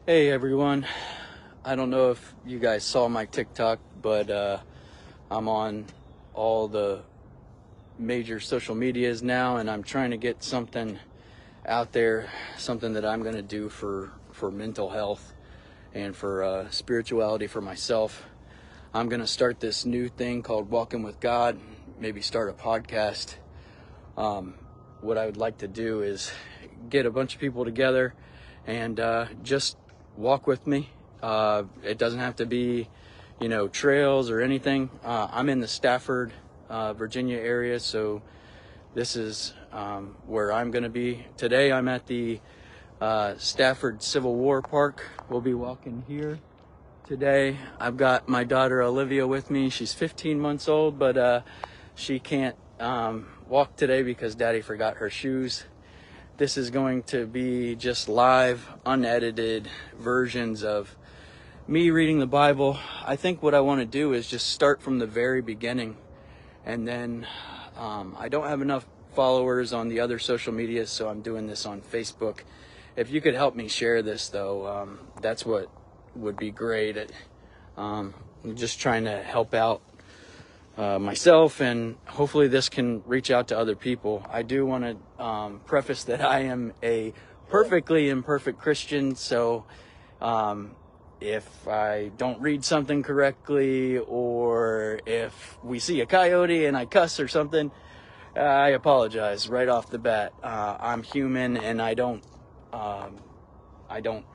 Hey everyone, I don't know if you guys saw my TikTok, but I'm on all the major social medias now, and I'm trying to get something out there, something that I'm going to do for mental health and for spirituality for myself. I'm going to start this new thing called Walking with God, maybe start a podcast. What I would like to do is get a bunch of people together and just walk with me. It doesn't have to be, trails or anything. I'm in the Stafford, Virginia area, so this is where I'm going to be. Today I'm at the Stafford Civil War Park. We'll be walking here today. I've got my daughter Olivia with me. She's 15 months old, but she can't walk today because Daddy forgot her shoes. This is going to be just live, unedited versions of me reading the Bible. I think what I want to do is just start from the very beginning, and then I don't have enough followers on the other social media, so I'm doing this on Facebook. If you could help me share this, though, that's what would be great. I'm just trying to help out myself, and hopefully this can reach out to other people. I do want to preface that I am a perfectly imperfect Christian, so if I don't read something correctly, or if we see a coyote and I cuss or something, I apologize right off the bat. I'm human, and I don't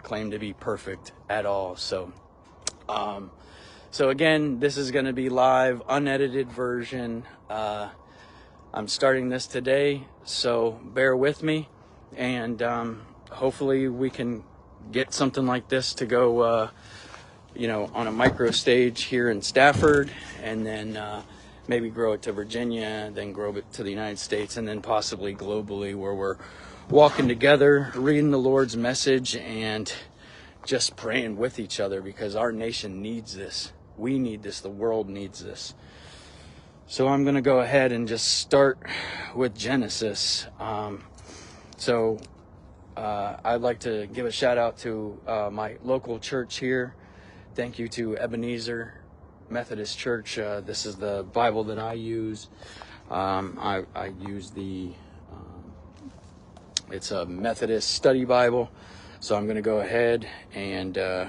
claim to be perfect at all. So again, this is going to be live, unedited version. I'm starting this today, so bear with me, and hopefully we can get something like this to go, on a micro stage here in Stafford, and then maybe grow it to Virginia, then grow it to the United States, and then possibly globally, where we're walking together, reading the Lord's message, and just praying with each other, because our nation needs this. We need this. The world needs this. So I'm going to go ahead and just start with Genesis. I'd like to give a shout out to my local church here. Thank you to Ebenezer Methodist Church. This is the Bible that I use. I use it's a Methodist study Bible. So I'm going to go ahead and go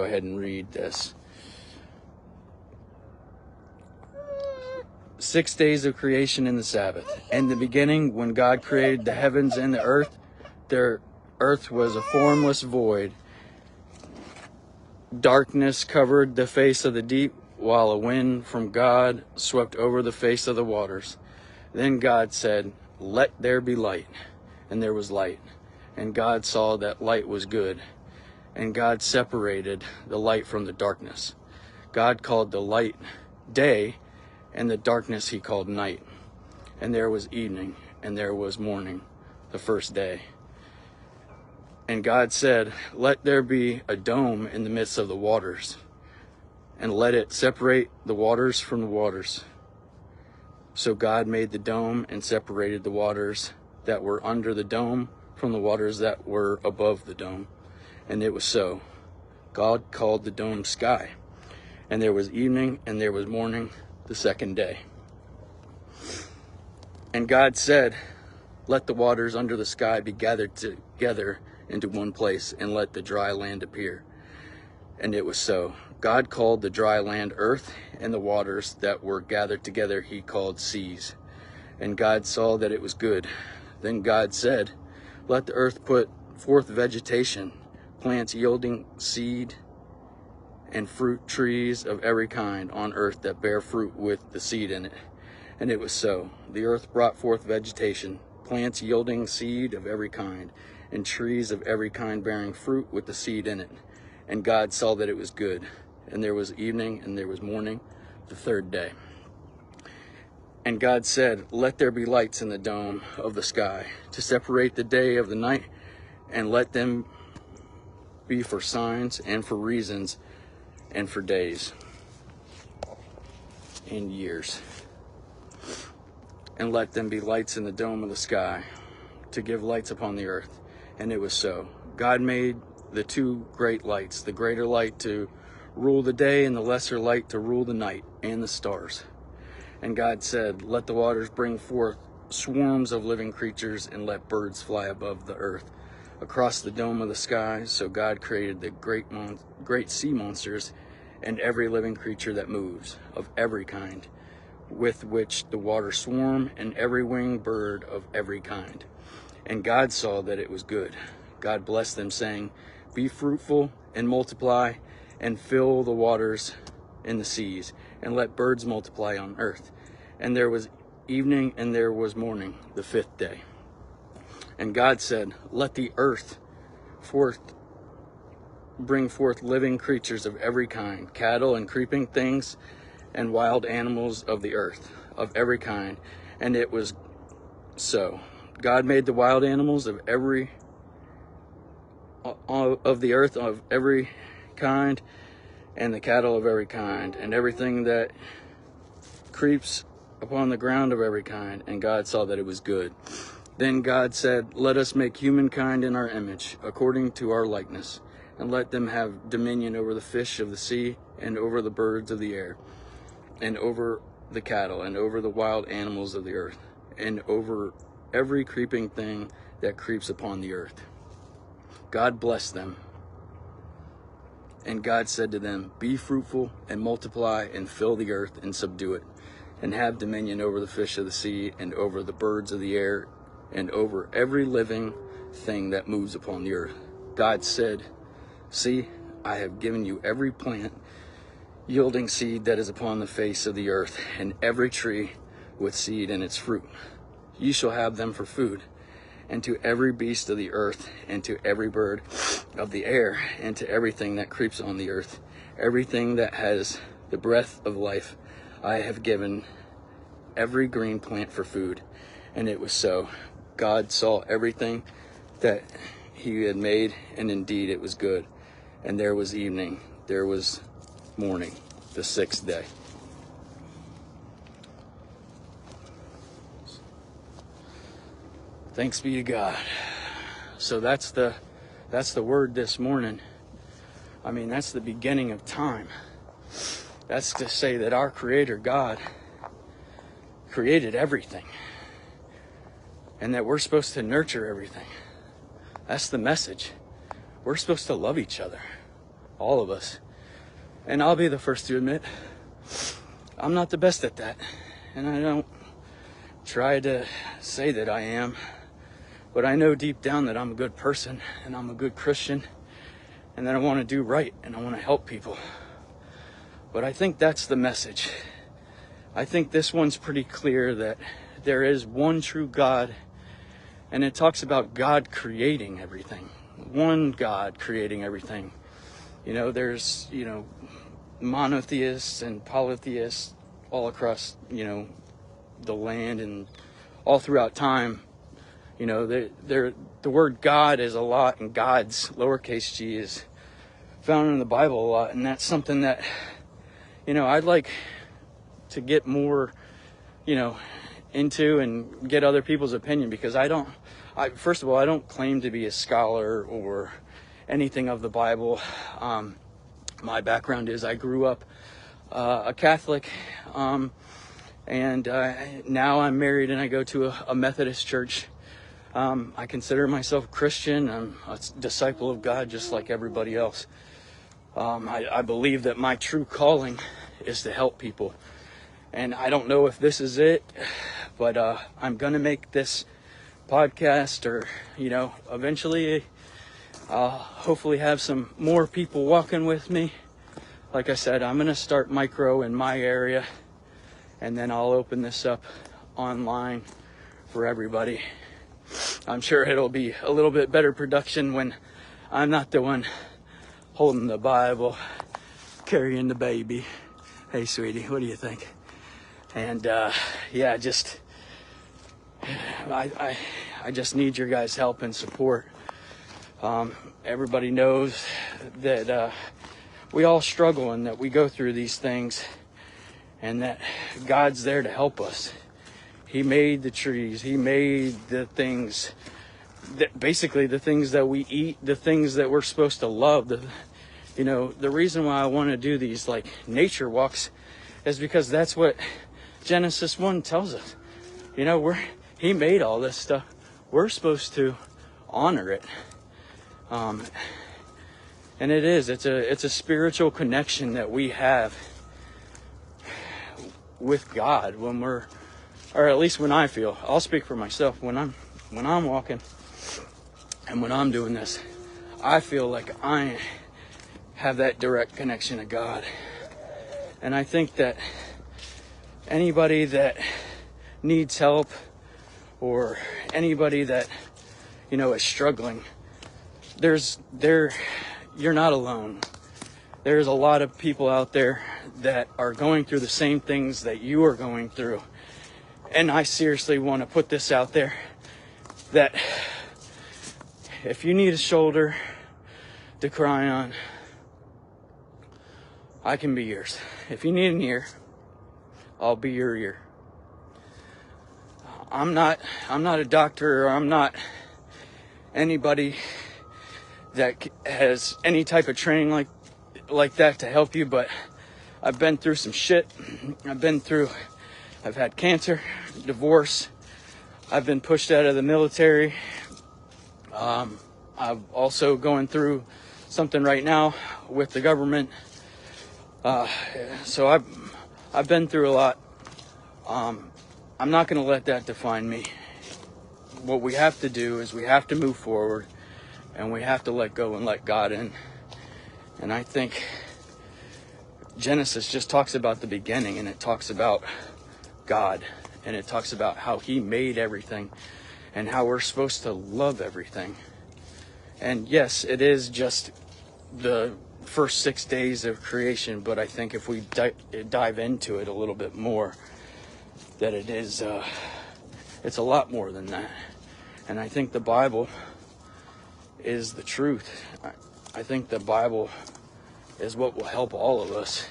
ahead and read this. 6 days of creation in the Sabbath. In the beginning, when God created the heavens and the earth, their earth was a formless void. Darkness covered the face of the deep, while a wind from God swept over the face of the waters. Then God said, "Let there be light." And there was light. And God saw that light was good. And God separated the light from the darkness. God called the light day, and the darkness he called night. And there was evening, and there was morning, the first day. And God said, "Let there be a dome in the midst of the waters, and let it separate the waters from the waters." So God made the dome and separated the waters that were under the dome from the waters that were above the dome. And it was so. God called the dome sky. And there was evening, and there was morning, the second day. And God said, "Let the waters under the sky be gathered together into one place, and let the dry land appear." And it was so. God called the dry land earth, and the waters that were gathered together he called seas. And God saw that it was good. Then God said, "Let the earth put forth vegetation, plants yielding seed, and fruit trees of every kind on earth that bear fruit with the seed in it." And it was so. The earth brought forth vegetation, plants yielding seed of every kind, and trees of every kind bearing fruit with the seed in it. And God saw that it was good. And there was evening, and there was morning, the third day. And God said, "Let there be lights in the dome of the sky, to separate the day of the night, and let them be for signs and for reasons and for days and years. And let them be lights in the dome of the sky, to give lights upon the earth." And it was so. God made the two great lights, the greater light to rule the day and the lesser light to rule the night and the stars. And God said, let the waters bring forth swarms of living creatures, and let birds fly above the earth across the dome of the sky. So God created the great sea monsters and every living creature that moves, of every kind, with which the waters swarm, and every winged bird of every kind. And God saw that it was good. God blessed them, saying, be fruitful and multiply, and fill the waters in the seas, and let birds multiply on earth. And there was evening and there was morning, the fifth day. And God said, let the earth bring forth living creatures of every kind, cattle and creeping things, and wild animals of the earth, of every kind. And it was so. God made the wild animals of the earth of every kind, and the cattle of every kind, and everything that creeps upon the ground of every kind. And God saw that it was good. Then God said, let us make humankind in our image, according to our likeness, and let them have dominion over the fish of the sea, and over the birds of the air, and over the cattle, and over the wild animals of the earth, and over every creeping thing that creeps upon the earth. God blessed them. And God said to them, be fruitful and multiply, and fill the earth and subdue it, and have dominion over the fish of the sea, and over the birds of the air, and over every living thing that moves upon the earth. God said, see, I have given you every plant yielding seed that is upon the face of the earth, and every tree with seed in its fruit. You shall have them for food. And to every beast of the earth, and to every bird of the air, and to everything that creeps on the earth, everything that has the breath of life, I have given every green plant for food. And it was so. God saw everything that he had made, and indeed it was good. And there was evening, there was morning, the sixth day. Thanks be to God. So that's the word this morning. I mean, that's the beginning of time. That's to say that our Creator God created everything, and that we're supposed to nurture everything. That's the message. We're supposed to love each other, all of us. And I'll be the first to admit, I'm not the best at that, and I don't try to say that I am. But I know deep down that I'm a good person, and I'm a good Christian, and that I want to do right, and I want to help people. But I think that's the message. I think this one's pretty clear, that there is one true God, and it talks about God creating everything. One God creating everything. You know, there's, monotheists and polytheists all across, the land and all throughout time. The word God is a lot, and God's, lowercase g, is found in the Bible a lot. And that's something that, I'd like to get more, into and get other people's opinion, because first of all, I don't claim to be a scholar or anything of the Bible. My background is I grew up a Catholic, and now I'm married and I go to a Methodist church. I consider myself a Christian. I'm a disciple of God just like everybody else. I believe that my true calling is to help people. And I don't know if this is it, but I'm going to make this podcast, or, eventually I'll hopefully have some more people walking with me. Like I said, I'm going to start micro in my area, and then I'll open this up online for everybody. I'm sure it'll be a little bit better production when I'm not the one holding the Bible, carrying the baby. Hey, sweetie, what do you think? And I just need your guys' help and support. Everybody knows that we all struggle, and that we go through these things, and that God's there to help us. He made the trees. He made the things basically the things that we eat, the things that we're supposed to love. The reason why I want to do these like nature walks is because that's what Genesis 1 tells us. He made all this stuff. We're supposed to honor it. And it's a spiritual connection that we have with God when we're, or at least when I feel. I'll speak for myself. When I'm walking and when I'm doing this, I feel like I have that direct connection to God. And I think that anybody that needs help, or anybody that is struggling, you're not alone. There's a lot of people out there that are going through the same things that you are going through. And I seriously want to put this out there, that if you need a shoulder to cry on, I can be yours. If you need an ear, I'll be your ear. I'm not a doctor, or I'm not anybody that has any type of training like that to help you, but I've been through some shit. I've had cancer, divorce. I've been pushed out of the military. I'm also going through something right now with the government. So I've been through a lot. I'm not going to let that define me. What we have to do is we have to move forward, and we have to let go and let God in. And I think Genesis just talks about the beginning, and it talks about God, and it talks about how He made everything and how we're supposed to love everything. And yes, it is just the first 6 days of creation, but I think if we dive into it a little bit more, that it's a lot more than that. And I think the Bible is the truth. I think the Bible is what will help all of us.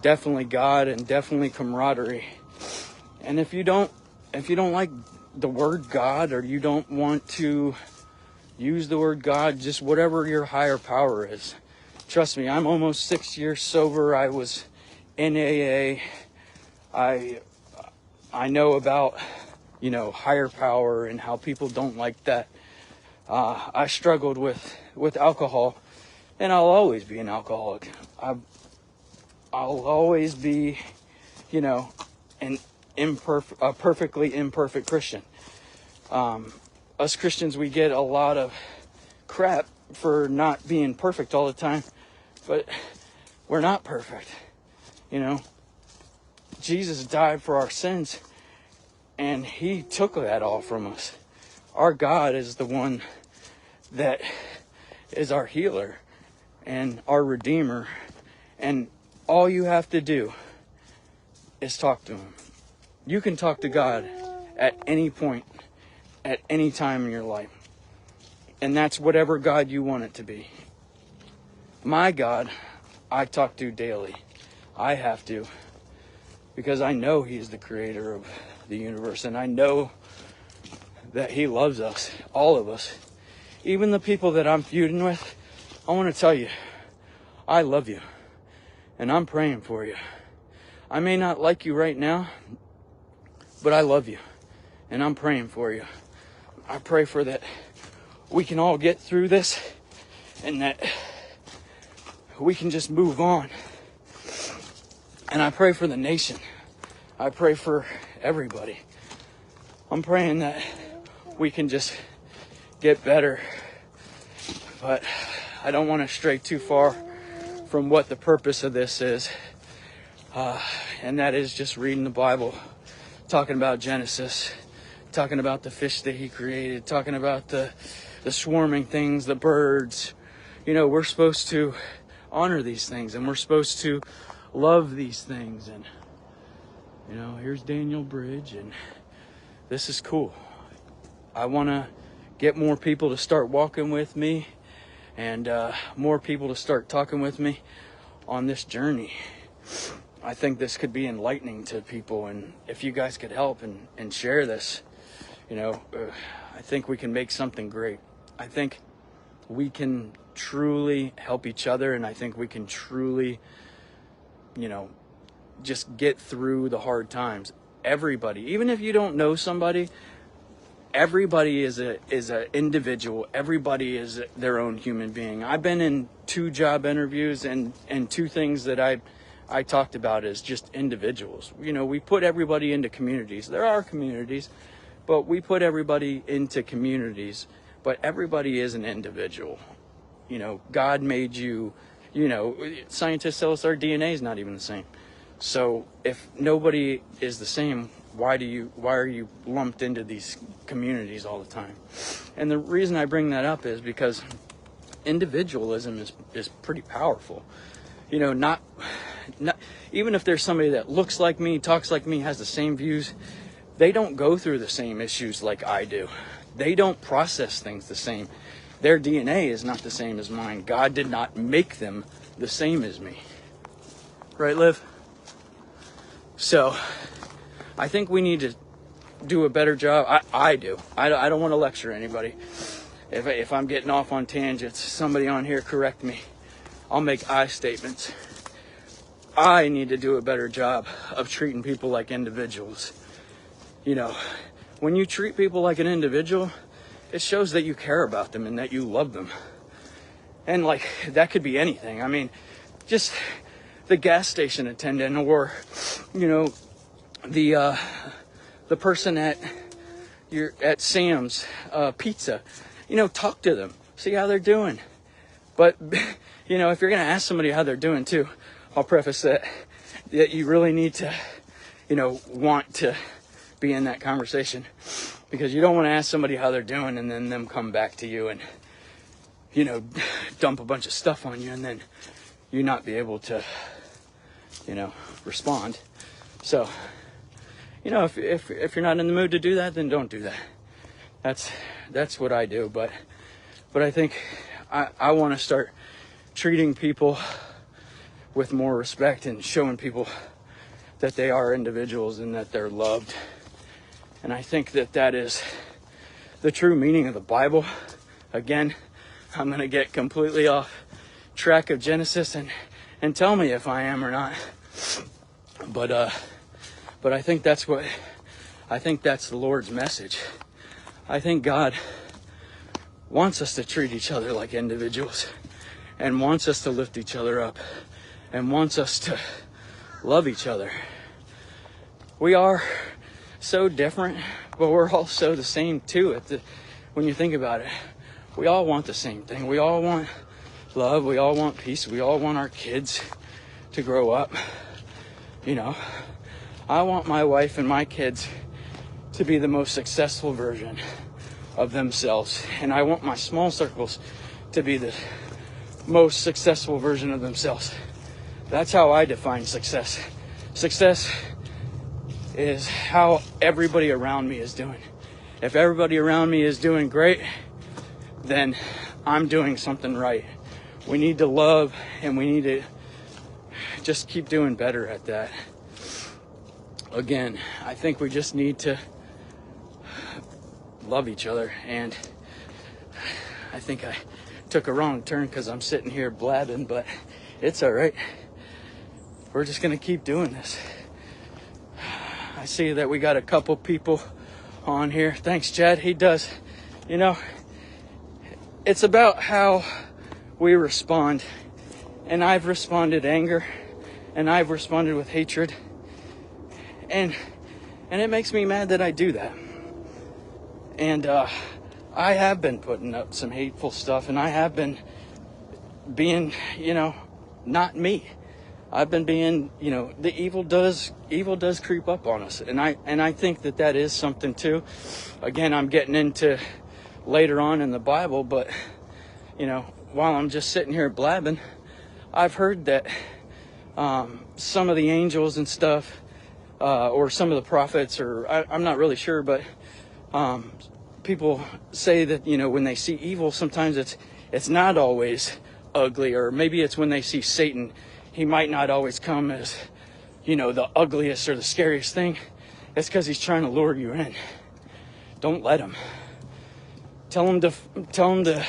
Definitely God, and definitely camaraderie. And if you don't like the word God, or you don't want to use the word God, just whatever your higher power is. Trust me, I'm almost 6 years sober. I was in AA. I know about, higher power and how people don't like that. I struggled with alcohol, and I'll always be an alcoholic. I'll always be, a perfectly imperfect Christian. Us Christians, we get a lot of crap for not being perfect all the time, but we're not perfect. Jesus died for our sins, and He took that all from us. Our God is the one that is our healer and our Redeemer, and all you have to do is talk to Him. You can talk to God at any point, at any time in your life, and that's whatever God you want it to be. My God, I talk to daily. I have to, because I know He's the creator of the universe, and I know that He loves us, all of us. Even the people that I'm feuding with, I want to tell you, I love you, and I'm praying for you. I may not like you right now, but I love you, and I'm praying for you. I pray for that we can all get through this, and that we can just move on. And I pray for the nation. I pray for everybody. I'm praying that we can just get better. But I don't want to stray too far from what the purpose of this is. And that is just reading the Bible, talking about Genesis, talking about the fish that He created, talking about the swarming things, the birds. We're supposed to honor these things, and we're supposed to love these things. And here's Daniel Bridge, and this is cool. I want to get more people to start walking with me, and more people to start talking with me on this journey. I think this could be enlightening to people, and if you guys could help and share this, I think we can make something great. I think we can truly help each other, and I think we can truly, just get through the hard times. Everybody, even if you don't know somebody, everybody is a individual. Everybody is their own human being. I've been in 2 job interviews, and 2 things that I talked about as just individuals. We put everybody into communities. There are communities, but we put everybody into communities. But everybody is an individual. God made you. Scientists tell us our DNA is not even the same. So if nobody is the same, why are you lumped into these communities all the time? And the reason I bring that up is because individualism is pretty powerful. Not even if there's somebody that looks like me, talks like me, has the same views, they don't go through the same issues like I do. They don't process things the same. Their DNA is not the same as mine. God did not make them the same as me. Right, Liv? So, I think we need to do a better job. I do. I don't want to lecture anybody. If I'm getting off on tangents, somebody on here correct me. I'll make I statements. I need to do a better job of treating people like individuals. When you treat people like an individual, it shows that you care about them and that you love them. And that could be anything. I mean, just the gas station attendant, or the person at Sam's Pizza. Talk to them, see how they're doing. But if you're gonna ask somebody how they're doing too, I'll preface that you really need to want to be in that conversation, because you don't want to ask somebody how they're doing and then them come back to you and dump a bunch of stuff on you, and then you not be able to respond. So if you're not in the mood to do that, then don't do that. That's what I do. But I think I want to start treating people with more respect and showing people that they are individuals and that they're loved. And I think that is the true meaning of the Bible. Again, I'm going to get completely off track of Genesis, and tell me if I am or not. But I think that's the Lord's message. I think God wants us to treat each other like individuals, and wants us to lift each other up, and wants us to love each other. We are so different, but we're also the same too. When you think about it, we all want the same thing. We all want love. We all want peace. We all want our kids to grow up. I want my wife and my kids to be the most successful version of themselves. And I want my small circles to be the most successful version of themselves. That's how I define success. Success is how everybody around me is doing. If everybody around me is doing great, then I'm doing something right. We need to love, and we need to just keep doing better at that. Again, I think we just need to love each other. And I think I took a wrong turn because I'm sitting here blabbing, but it's all right. We're just going to keep doing this. I see that we got a couple people on here. Thanks, Chad. He does. It's about how we respond. And I've responded anger, and I've responded with hatred. And it makes me mad that I do that. And I have been putting up some hateful stuff, and I have been being, not me. I've been being, the evil does creep up on us. And I think that is something too. Again, I'm getting into later on in the Bible, but, while I'm just sitting here blabbing, I've heard that some of the angels and stuff, or some of the prophets, or I'm not really sure, but people say that, when they see evil, sometimes it's not always ugly, or maybe it's when they see Satan, he might not always come as, the ugliest or the scariest thing. It's because he's trying to lure you in. Don't let him. Tell him to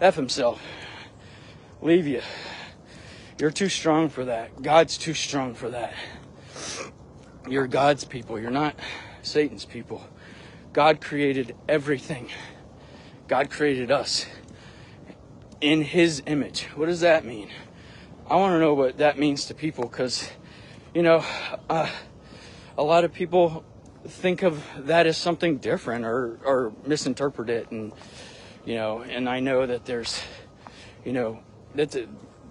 F himself. Leave you. You're too strong for that. God's too strong for that. You're God's people. You're not Satan's people. God created everything. God created us in his image. What does that mean? I want to know what that means to people, because, you know, a lot of people think of that as something different or misinterpret it. And, you know, and I know that there's, you know,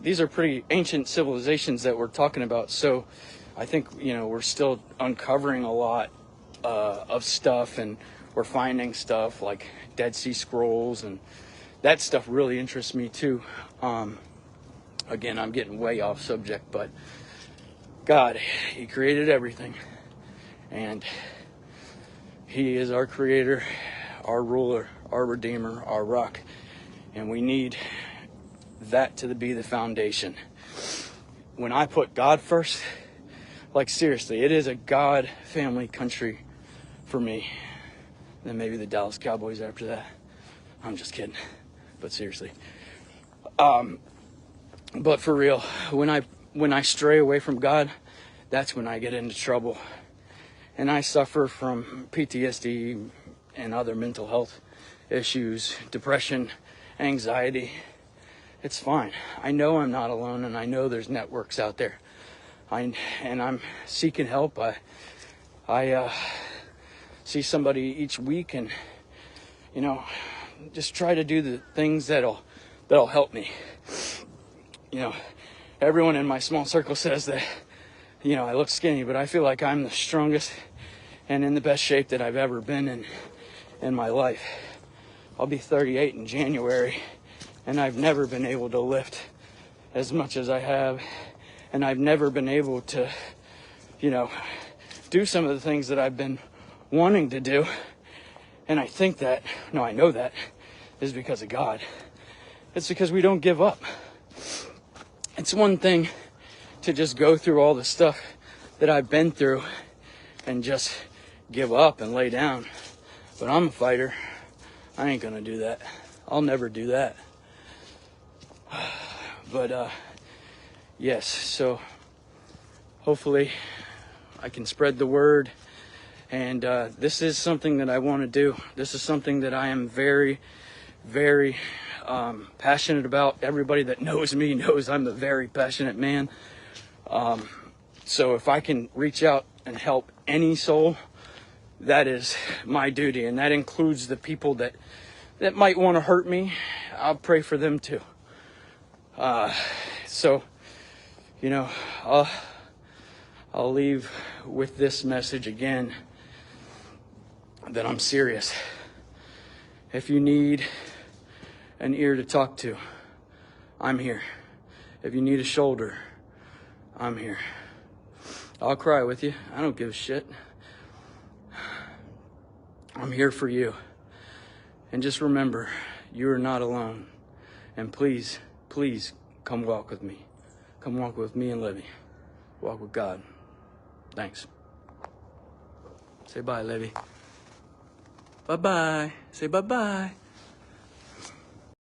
these are pretty ancient civilizations that we're talking about. So I think, you know, we're still uncovering a lot of stuff, and we're finding stuff like Dead Sea Scrolls, and that stuff really interests me too. Again, I'm getting way off subject, but God, he created everything, and he is our creator, our ruler, our redeemer, our rock, and we need that to be the foundation. When I put God first, like seriously, it is a God family country for me. Then maybe the Dallas Cowboys after that. I'm just kidding, but seriously. But for real, when I stray away from God, that's when I get into trouble. And I suffer from PTSD and other mental health issues, depression, anxiety. It's fine. I know I'm not alone, and I know there's networks out there. And I'm seeking help. I see somebody each week, and, you know, just try to do the things that'll help me. You know, everyone in my small circle says that, you know, I look skinny, but I feel like I'm the strongest and in the best shape that I've ever been in my life. I'll be 38 in January, and I've never been able to lift as much as I have, and I've never been able to, you know, do some of the things that I've been wanting to do. And I think that, no, I know that is because of God. It's because we don't give up. It's one thing to just go through all the stuff that I've been through and just give up and lay down. But I'm a fighter. I ain't gonna do that. I'll never do that. But yes, so hopefully I can spread the word. And this is something that I want to do. This is something that I am very, very passionate about. Everybody that knows me knows I'm a very passionate man. So if I can reach out and help any soul, that is my duty. And that includes the people that might want to hurt me. I'll pray for them too. So, you know, I'll leave with this message again, that I'm serious. If you need an ear to talk to, I'm here. If you need a shoulder, I'm here. I'll cry with you. I don't give a shit. I'm here for you. And just remember, you are not alone. And please, please come walk with me. Come walk with me and Libby. Walk with God. Thanks. Say bye, Libby. Bye-bye. Say bye-bye.